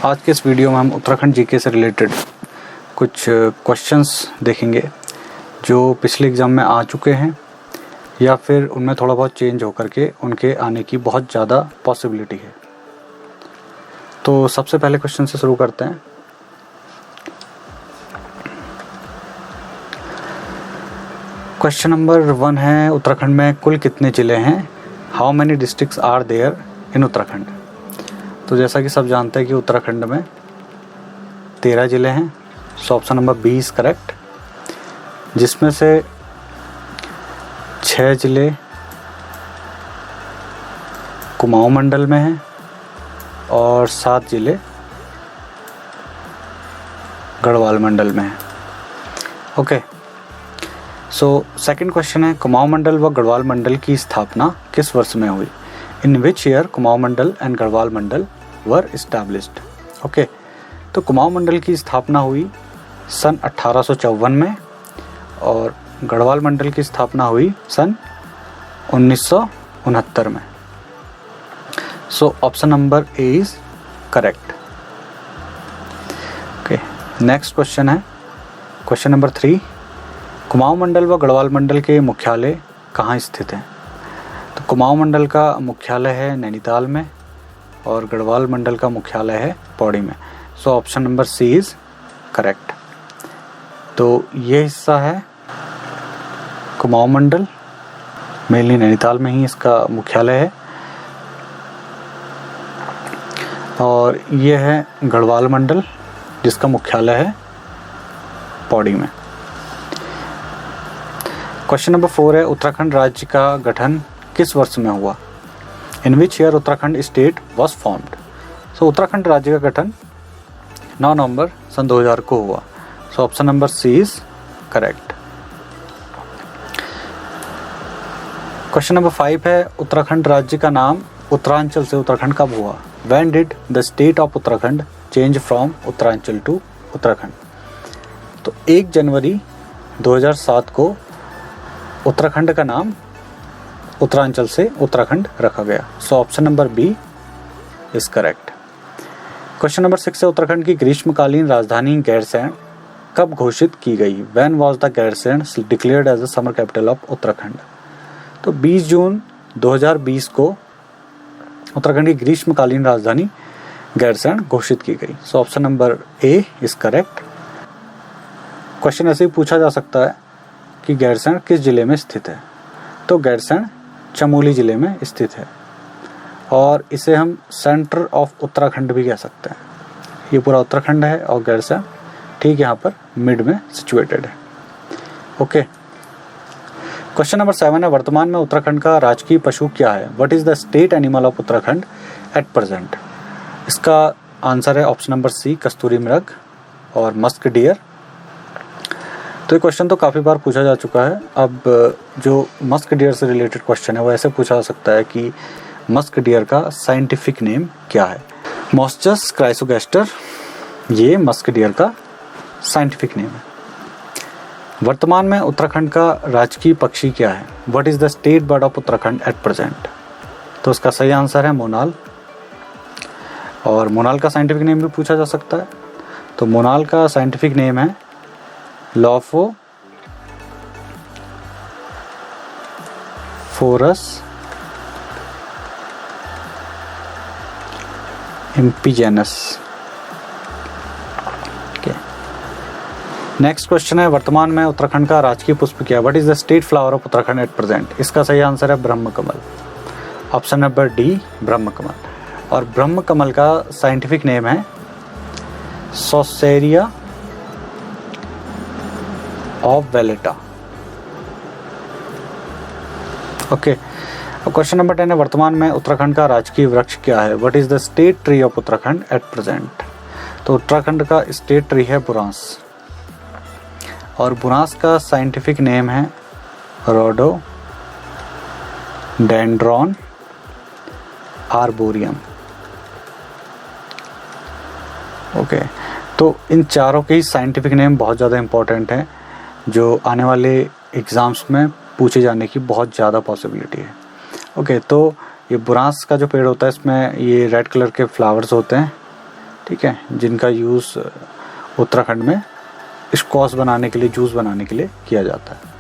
आज के इस वीडियो में हम उत्तराखंड जीके से रिलेटेड कुछ क्वेश्चंस देखेंगे जो पिछले एग्ज़ाम में आ चुके हैं या फिर उनमें थोड़ा बहुत चेंज होकर के उनके आने की बहुत ज़्यादा पॉसिबिलिटी है। तो सबसे पहले क्वेश्चन से शुरू करते हैं। क्वेश्चन नंबर 1 है, उत्तराखंड में कुल कितने ज़िले हैं? How many districts are there in Uttarakhand? तो जैसा कि सब जानते हैं कि उत्तराखंड में 13 ज़िले हैं। So option number B is correct, जिसमें से 6 ज़िले कुमाऊं मंडल में हैं और 7 ज़िले गढ़वाल मंडल में हैं। ओके, सो सेकंड क्वेश्चन है, कुमाऊं मंडल व गढ़वाल मंडल की स्थापना किस वर्ष में हुई? In which year Kumaon Mandal and Garhwal Mandal were established? Okay, तो कुमाऊं मंडल की स्थापना हुई सन 1854 में और गढ़वाल मंडल की स्थापना हुई सन 1969 में। So option number A is correct. Okay, next question है, क्वेश्चन नंबर 3, कुमाऊं मंडल व गढ़वाल मंडल के मुख्यालय कहाँ स्थित हैं? तो कुमाऊं मंडल का मुख्यालय है नैनीताल में और गढ़वाल मंडल का मुख्यालय है पौड़ी में। So option number C is correct. तो ये हिस्सा है कुमाऊं मंडल, मेनली नैनीताल में ही इसका मुख्यालय है, और ये है गढ़वाल मंडल जिसका मुख्यालय है पौड़ी में। क्वेश्चन नंबर 4 है, उत्तराखंड राज्य का गठन किस वर्ष में हुआ? In which year Uttarakhand state was formed? So Uttarakhand राज्य का गठन 9 नवंबर सन 2000 को हुआ। So option number C is correct. Question number 5 है, उत्तराखंड राज्य का नाम उत्तरांचल से उत्तराखंड कब हुआ? When did the state of Uttarakhand change from Uttaranchal to Uttarakhand? तो 1 जनवरी 2007 को उत्तराखंड का नाम उत्तरांचल से उत्तराखंड रखा गया। So option number B is correct. Question number 6 है, उत्तराखंड की ग्रीष्मकालीन राजधानी गैरसैंण कब घोषित की गई? When was the Gairsain declared as the summer capital of Uttarakhand? तो 20 जून 2020 को उत्तराखंड की ग्रीष्मकालीन राजधानी गैरसैंण घोषित की गई। सो option number A is correct. Question ऐसे ही पूछा जा सकता है कि गैरसैंण किस जिले में स्थित है? तो गैरसैंण चमोली ज़िले में स्थित है और इसे हम सेंटर ऑफ उत्तराखंड भी कह सकते हैं। ये पूरा उत्तराखंड है और गैरसैंण ठीक यहाँ पर मिड में सिचुएटेड है। ओके, क्वेश्चन नंबर 7 है, वर्तमान में उत्तराखंड का राजकीय पशु क्या है? What is the state animal of Uttarakhand at present? इसका आंसर है ऑप्शन नंबर सी, कस्तूरी मृग और मस्क डियर। तो ये क्वेश्चन तो काफ़ी बार पूछा जा चुका है। अब जो मस्क डियर से रिलेटेड क्वेश्चन है वो ऐसे पूछा जा सकता है कि मस्क डियर का साइंटिफिक नेम क्या है? मॉस्चस क्राइसोगैस्टर, ये मस्क डियर का साइंटिफिक नेम है। वर्तमान में उत्तराखंड का राजकीय पक्षी क्या है? What is the state bird of Uttarakhand at present? तो उसका सही आंसर है मोनाल, और मोनाल का साइंटिफिक नेम भी पूछा जा सकता है। तो मोनाल का साइंटिफिक नेम है लॉफोफोरस इम्पिजेनस। नेक्स्ट क्वेश्चन है, वर्तमान में उत्तराखंड का राजकीय पुष्प क्या है? What is the state flower of Uttarakhand at present? इसका सही आंसर है ब्रह्म कमल, ऑप्शन नंबर डी ब्रह्म कमल। और ब्रह्म कमल का साइंटिफिक नेम है सोसेरिया ऑफ वेलेटा। ओके, अब क्वेश्चन नंबर 10 है, वर्तमान में उत्तराखंड का राजकीय वृक्ष क्या है? What is the state tree of Uttarakhand at present? तो उत्तराखंड का स्टेट ट्री है बुरांस, और बुरांस का साइंटिफिक नेम है रोडोडेंड्रॉन आर्बोरियम। ओके, तो इन चारों के ही साइंटिफिक नेम बहुत ज़्यादा इंपॉर्टेंट हैं जो आने वाले एग्ज़ाम्स में पूछे जाने की बहुत ज़्यादा पॉसिबिलिटी है। ओके, तो ये बुरांस का जो पेड़ होता है इसमें ये रेड कलर के फ्लावर्स होते हैं ठीक है, जिनका यूज़ उत्तराखंड में स्क्वॉश बनाने के लिए, जूस बनाने के लिए किया जाता है।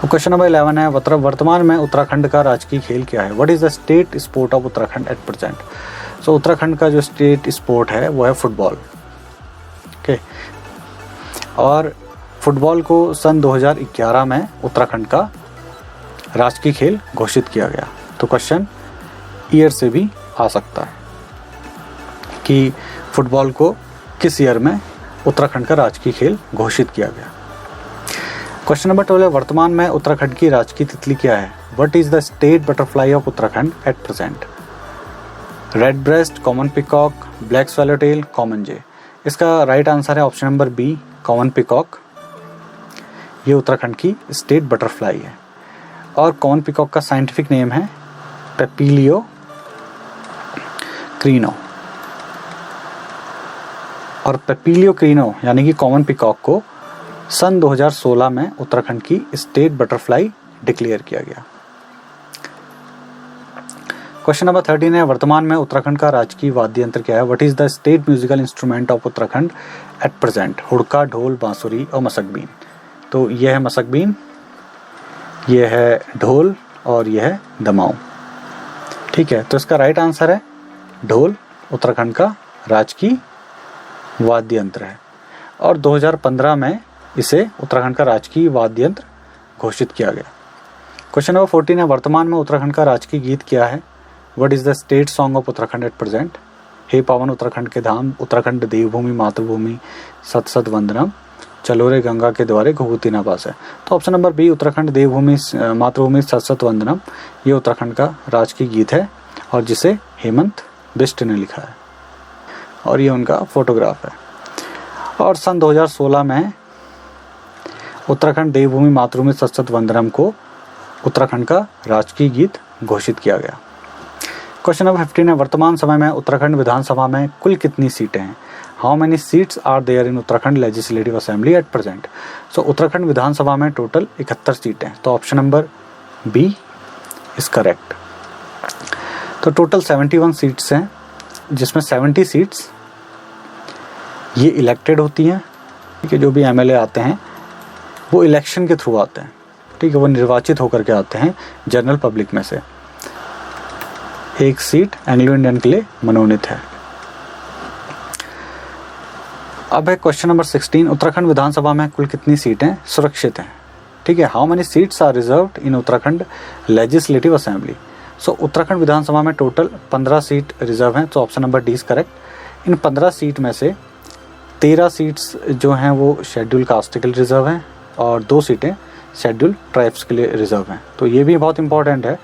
क्वेश्चन नंबर 11 है, वर्तमान में उत्तराखंड का राजकीय खेल क्या है? What is the state sport of Uttarakhand at present? So Uttarakhand का जो स्टेट स्पोर्ट है वो है फुटबॉल। ओके, और फुटबॉल को सन 2011 में उत्तराखंड का राजकीय खेल घोषित किया गया। तो क्वेश्चन ईयर से भी आ सकता है कि फुटबॉल को किस ईयर में उत्तराखंड का राजकीय खेल घोषित किया गया। क्वेश्चन नंबर 12 है, वर्तमान में उत्तराखंड की राजकीय तितली क्या है? What is the state butterfly of Uttarakhand at present? Red breast, common peacock, black swallowtail, common jay. इसका राइट आंसर है option number B, common peacock. ये उत्तराखंड की स्टेट बटरफ्लाई है। और कॉमन पिकॉक का साइंटिफिक नेम है पेपिलियो क्रीनो। और पेपिलियो क्रीनो यानी कि कॉमन पिकॉक को सन 2016 में उत्तराखंड की स्टेट बटरफ्लाई डिक्लेयर किया गया। क्वेश्चन नंबर 13 है, वर्तमान में उत्तराखंड का राजकीय वाद्य यंत्र क्या है? What is the state musical instrument of Uttarakhand at present? हुड़का, ढोल, बांसुरी और मसकबीन। तो यह है मसकबीन, यह है ढोल और यह है दमाऊ। ठीक है, तो इसका राइट आंसर है ढोल उत्तराखंड का राजकीय वाद्य यंत्र है और 2015 में इसे उत्तराखंड का राजकीय वाद्य यंत्र घोषित किया गया। क्वेश्चन नंबर 14 है, वर्तमान में उत्तराखंड का राजकीय गीत क्या है? What is the state song of Uttarakhand at present? हे पावन उत्तराखंड के धाम, उत्तराखंड देवभूमि मातृभूमि, सत सत वंदनम, चलो रे गंगा के द्वारे घुघुती नाबास है। तो ऑप्शन नंबर बी, उत्तराखंड देवभूमि मातृभूमि सत सत वंदनम, ये उत्तराखंड का राजकीय गीत है और जिसे हेमंत बिष्ट ने लिखा है और ये उनका फोटोग्राफ है। और सन 2016 में उत्तराखंड देवभूमि मातृभूमि सत सत वंदनम को उत्तराखंड का राजकीय गीत घोषित किया गया। क्वेश्चन नंबर 15 है, वर्तमान समय में उत्तराखंड विधानसभा में कुल कितनी सीटें हैं? How many seats are there in Uttarakhand legislative assembly at present? So Uttarakhand Vidhan Sabha में टोटल 71 सीटें हैं। तो option number B is correct. तो टोटल 71 सीट्स हैं, जिसमें 70 सीट्स ये इलेक्टेड होती हैं। ठीक है, जो भी एमएलए आते हैं वो इलेक्शन के थ्रू आते हैं। ठीक है, वो निर्वाचित होकर के आते हैं जनरल पब्लिक में से। एक सीट एंग्लो इंडियन के लिए मनोनीत है। अब है क्वेश्चन नंबर 16, उत्तराखंड विधानसभा में कुल कितनी सीटें सुरक्षित हैं? ठीक है, how many seats are reserved in Uttarakhand legislative assembly? So Uttarakhand Vidhan Sabha में टोटल 15 सीट रिजर्व हैं। तो option number D is correct. इन 15 सीट में से 13 सीट्स जो हैं वो शेड्यूल कास्ट के लिए रिजर्व हैं और 2 सीटें शेड्यूल ट्राइब्स के लिए रिजर्व हैं। तो ये भी बहुत इंपॉर्टेंट है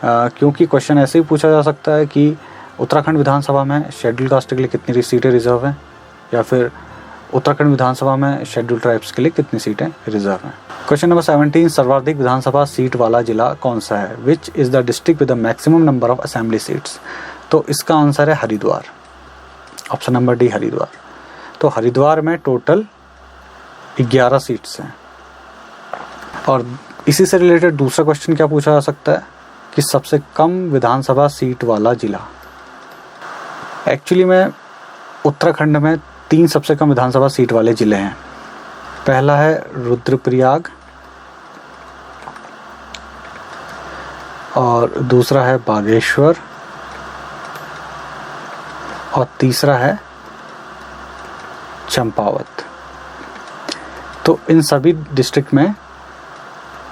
क्योंकि क्वेश्चन ऐसे ही पूछा जा सकता है कि उत्तराखंड विधानसभा में शेड्यूल कास्ट के लिए कितनी सीटें रिजर्व हैं या फिर उत्तराखंड विधानसभा में शेड्यूल ट्राइब्स के लिए कितनी सीटें रिजर्व हैं। क्वेश्चन नंबर 17, सर्वाधिक विधानसभा सीट वाला जिला कौन सा है? Which is the district with the maximum number of assembly seats? तो इसका आंसर है Haridwar. Option number D Haridwar. तो हरिद्वार में टोटल 11 सीट्स हैं। और इसी से रिलेटेड दूसरा क्वेश्चन क्या पूछा जा सकता है कि सबसे कम विधानसभा सीट वाला जिला? एक्चुअली में उत्तराखंड में 3 सबसे कम विधानसभा सीट वाले जिले हैं। पहला है रुद्रप्रयाग और दूसरा है बागेश्वर और तीसरा है चंपावत। तो इन सभी डिस्ट्रिक्ट में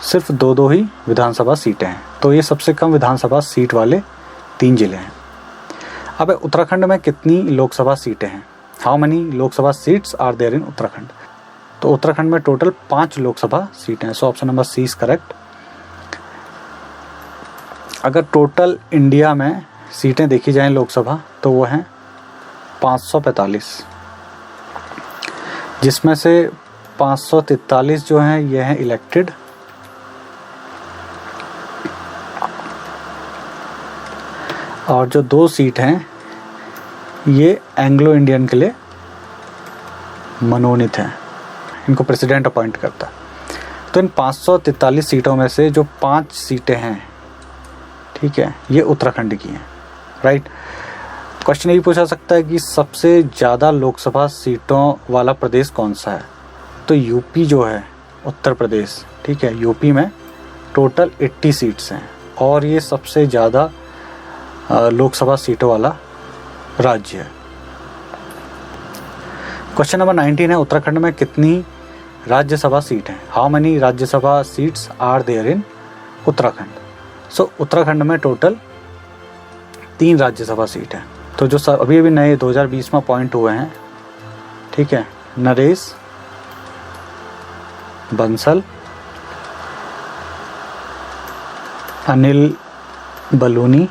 सिर्फ 2-2 ही विधानसभा सीटें हैं। तो ये सबसे कम विधानसभा सीट वाले 3 जिले हैं। अब उत्तराखंड में कितनी लोकसभा सीटें हैं? How many Lok Sabha seats are there in Uttarakhand? तो उत्तराखंड में टोटल 5 लोकसभा सीटें हैं। So option number C is correct. अगर टोटल इंडिया में सीटें देखी जाएं लोकसभा तो वो हैं 545, जिसमें से 543 जो हैं ये हैं इलेक्टेड और जो 2 सीट हैं ये एंग्लो इंडियन के लिए मनोनीत हैं। इनको प्रेसिडेंट अपॉइंट करता है। तो इन 543 सीटों में से जो 5 सीटें हैं, ठीक है, ये उत्तराखंड की हैं, राइट। क्वेश्चन ये पूछा सकता है कि सबसे ज़्यादा लोकसभा सीटों वाला प्रदेश कौन सा है। तो यूपी जो है, उत्तर प्रदेश, ठीक है, यूपी में टोटल 80 सीट्स हैं और ये सबसे ज़्यादा लोकसभा सीटों वाला राज्य है। क्वेश्चन नंबर 19 है, उत्तराखंड में कितनी राज्यसभा सीट हैं। How many Rajya Sabha seats are there in Uttarakhand. So Uttarakhand में टोटल 3 राज्यसभा सीट हैं। तो जो अभी अभी नए 2020 में अपॉइंट हुए हैं, ठीक है, नरेश बंसल, अनिल बलूनी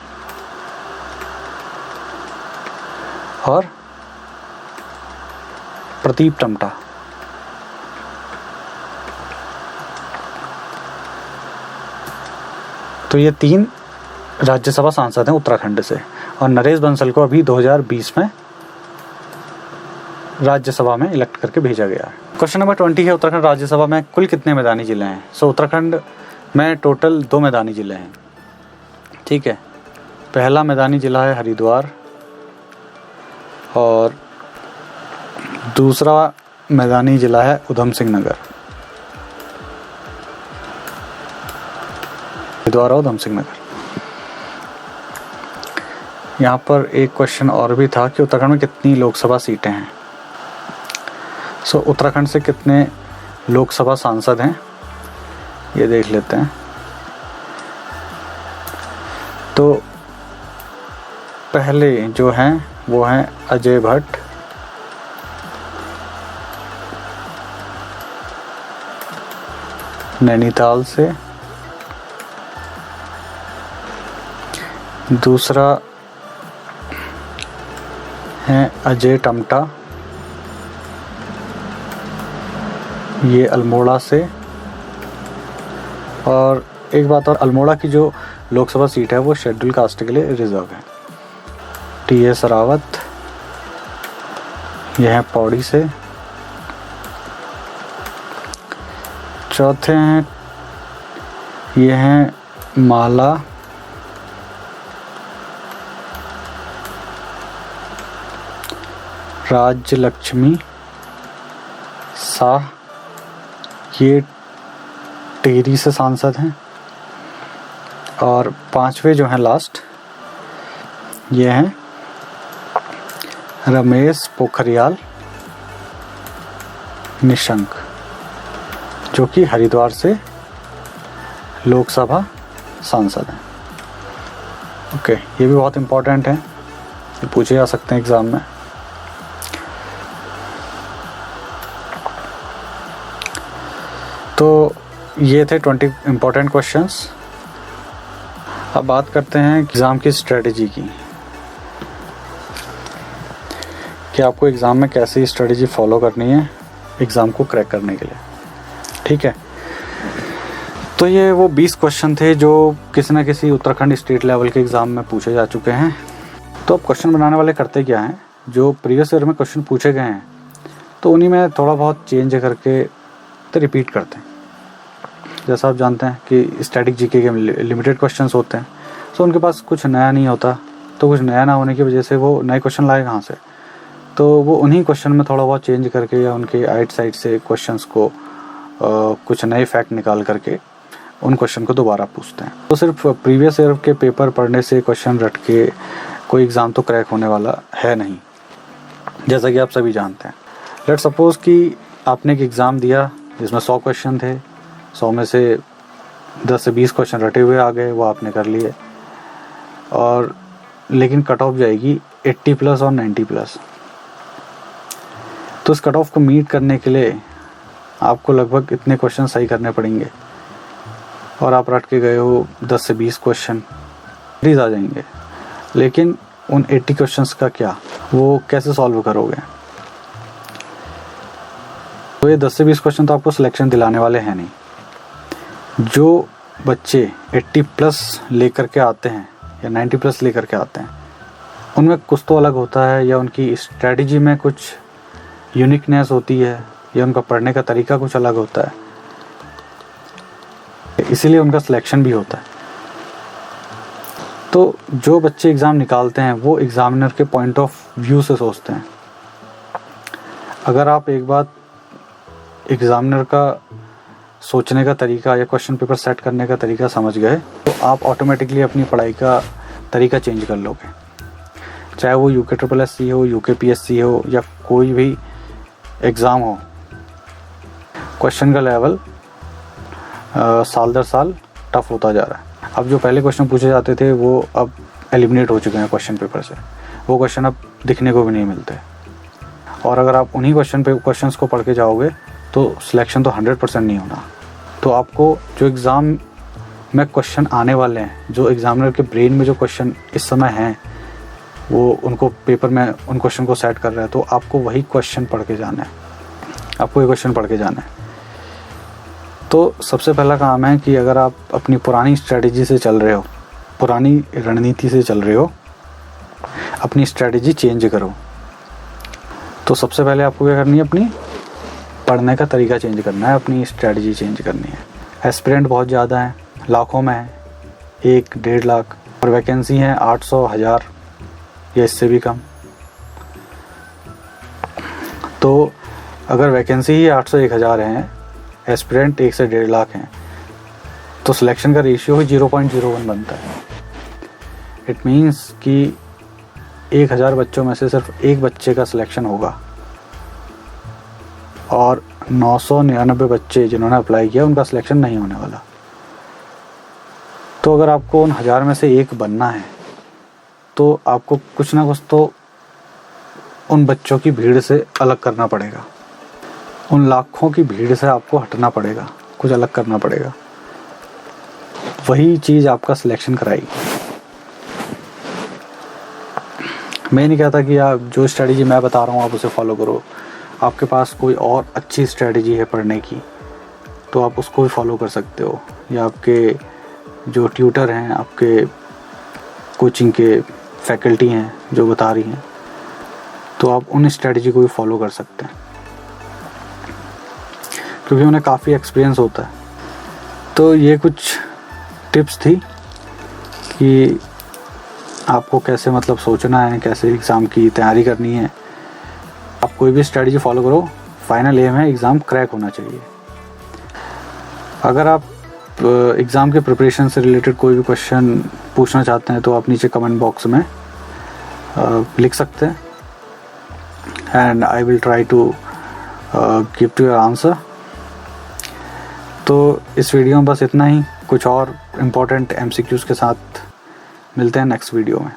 और प्रदीप टमटा, तो ये 3 राज्यसभा सांसद हैं उत्तराखंड से और नरेश बंसल को अभी 2020 में राज्यसभा में इलेक्ट करके भेजा गया है। क्वेश्चन नंबर 20 है, उत्तराखंड राज्यसभा में कुल कितने मैदानी जिले हैं। सो उत्तराखंड में टोटल 2 मैदानी जिले हैं, ठीक है। पहला मैदानी जिला है हरिद्वार और दूसरा मैदानी जिला है उधम सिंह नगर। हरिद्वार और उधम सिंह नगर। यहाँ पर एक क्वेश्चन और भी था कि उत्तराखंड में कितनी लोकसभा सीटें हैं। सो उत्तराखंड से कितने लोकसभा सांसद हैं ये देख लेते हैं। तो पहले जो हैं वो हैं अजय भट्ट, नैनीताल से। दूसरा है अजय टमटा, ये अल्मोड़ा से। और एक बात और, अल्मोड़ा की जो लोकसभा सीट है वो शेड्यूल कास्ट के लिए रिजर्व है। टी.एस. रावत, यह है पौड़ी से। चौथे हैं, ये हैं माला, राज्य लक्ष्मी शाह, ये टिहरी से सांसद हैं। और 5वें जो हैं लास्ट, ये हैं रमेश पोखरियाल निशंक, जो कि हरिद्वार से लोकसभा सांसद हैं। ओके, ये भी बहुत इम्पोर्टेंट है, ये पूछे जा सकते हैं एग्ज़ाम में। तो ये थे 20 इम्पोर्टेंट क्वेश्चंस। अब बात करते हैं एग्ज़ाम की स्ट्रेटजी की, कि आपको एग्ज़ाम में कैसी स्ट्रेटजी फॉलो करनी है एग्ज़ाम को क्रैक करने के लिए, ठीक है। तो ये वो 20 क्वेश्चन थे जो किसी न किसी उत्तराखंड स्टेट लेवल के एग्ज़ाम में पूछे जा चुके हैं। तो अब क्वेश्चन बनाने वाले करते क्या हैं, जो प्रीवियस ईयर में क्वेश्चन पूछे गए हैं तो उन्हीं में थोड़ा बहुत चेंज करके तो रिपीट करते हैं। जैसा आप जानते हैं कि स्टैटिक जीके के लिमिटेड क्वेश्चंस होते हैं, सो उनके पास कुछ नया नहीं होता, तो कुछ नया ना होने की वजह से वो नए क्वेश्चन लाए कहाँ से, तो वो उन्हीं क्वेश्चन में थोड़ा बहुत चेंज करके या उनके आइट साइड से क्वेश्चंस को कुछ नए फैक्ट निकाल करके उन क्वेश्चन को दोबारा पूछते हैं। तो सिर्फ प्रीवियस ईयर के पेपर पढ़ने से, क्वेश्चन रट के कोई एग्ज़ाम तो क्रैक होने वाला है नहीं, जैसा कि आप सभी जानते हैं। लेट सपोज़ कि आपने एक एग्ज़ाम दिया जिसमें 100 क्वेश्चन थे, 100 में से 10 से 20 क्वेश्चन रटे हुए आ गए, वो आपने कर लिए, और लेकिन कट ऑफ जाएगी 80+ और 90+। तो इस कट ऑफ को मीट करने के लिए आपको लगभग इतने क्वेश्चन सही करने पड़ेंगे, और आप रट के गए हो 10 से 20 क्वेश्चन, प्लीज़ आ जाएंगे। लेकिन उन 80 क्वेश्चंस का क्या, वो कैसे सॉल्व करोगे। तो ये 10 से 20 क्वेश्चन तो आपको सिलेक्शन दिलाने वाले हैं नहीं। जो बच्चे 80+ लेकर के आते हैं या 90+ लेकर के आते हैं, उनमें कुछ तो अलग होता है, या उनकी स्ट्रेटजी में कुछ यूनिकनेस होती है, या उनका पढ़ने का तरीका कुछ अलग होता है, इसीलिए उनका सिलेक्शन भी होता है। तो जो बच्चे एग्ज़ाम निकालते हैं वो एग्ज़ामिनर के पॉइंट ऑफ व्यू से सोचते हैं। अगर आप एक बात एग्ज़ामिनर का सोचने का तरीका या क्वेश्चन पेपर सेट करने का तरीका समझ गए तो आप ऑटोमेटिकली अपनी पढ़ाई का तरीका चेंज कर लोगे। चाहे वो UKSSC हो, UKPSC हो या कोई भी एग्ज़ाम हो, क्वेश्चन का लेवल साल दर साल टफ होता जा रहा है। अब जो पहले क्वेश्चन पूछे जाते थे वो अब एलिमिनेट हो चुके हैं क्वेश्चन पेपर से। वो क्वेश्चन अब दिखने को भी नहीं मिलते। और अगर आप उन्हीं क्वेश्चंस को पढ़ के जाओगे तो सिलेक्शन तो 100% नहीं होना। तो आपको जो एग्ज़ाम में क्वेश्चन आने वाले हैं, जो एग्ज़ामिनर के ब्रेन में जो क्वेश्चन इस समय हैं, वो उनको पेपर में उन क्वेश्चन को सेट कर रहा है, तो आपको वही क्वेश्चन पढ़ के जाना है। आपको ये क्वेश्चन पढ़ के जाना है। तो सबसे पहला काम है कि अगर आप अपनी पुरानी स्ट्रेटजी से चल रहे हो, पुरानी रणनीति से चल रहे हो, अपनी स्ट्रेटजी चेंज करो। तो सबसे पहले आपको क्या करनी है, अपनी पढ़ने का तरीका चेंज करना है, अपनी स्ट्रेटजी चेंज करनी है। एस्पिरेंट बहुत ज़्यादा है, लाखों में है, 1-1.5 लाख, और वैकेंसी है 800, 1000 या इससे भी कम। तो अगर वैकेंसी ही 800-1000 हैं, एस्पिरेंट 1 से 1.5 लाख हैं, तो सिलेक्शन का रेशियो ही 0.01 बनता है। इट मीन्स कि 1000 बच्चों में से सिर्फ एक बच्चे का सिलेक्शन होगा और 999 बच्चे जिन्होंने अप्लाई किया उनका सिलेक्शन नहीं होने वाला। तो अगर आपको उन 1000 में से एक बनना है तो आपको कुछ ना कुछ तो उन बच्चों की भीड़ से अलग करना पड़ेगा, उन लाखों की भीड़ से आपको हटना पड़ेगा, कुछ अलग करना पड़ेगा। वही चीज़ आपका सिलेक्शन कराएगी। मैं नहीं कहता कि आप जो स्ट्रेटजी मैं बता रहा हूँ आप उसे फॉलो करो। आपके पास कोई और अच्छी स्ट्रेटजी है पढ़ने की तो आप उसको भी फॉलो कर सकते हो, या आपके जो ट्यूटर हैं, आपके कोचिंग के फैकल्टी हैं जो बता रही हैं, तो आप उन स्ट्रेटजी को भी फॉलो कर सकते हैं क्योंकि उन्हें काफ़ी एक्सपीरियंस होता है। तो ये कुछ टिप्स थी कि आपको कैसे मतलब सोचना है, कैसे एग्ज़ाम की तैयारी करनी है। आप कोई भी स्ट्रेटजी फॉलो करो, फाइनल एम है एग्ज़ाम क्रैक होना चाहिए। अगर आप एग्ज़ाम के प्रिपरेशन से रिलेटेड कोई भी क्वेश्चन पूछना चाहते हैं तो आप नीचे कमेंट बॉक्स में लिख सकते हैं and I will try to give to your answer. तो इस वीडियो में बस इतना ही। कुछ और इम्पोर्टेंट MCQs के साथ मिलते हैं नेक्स्ट वीडियो में।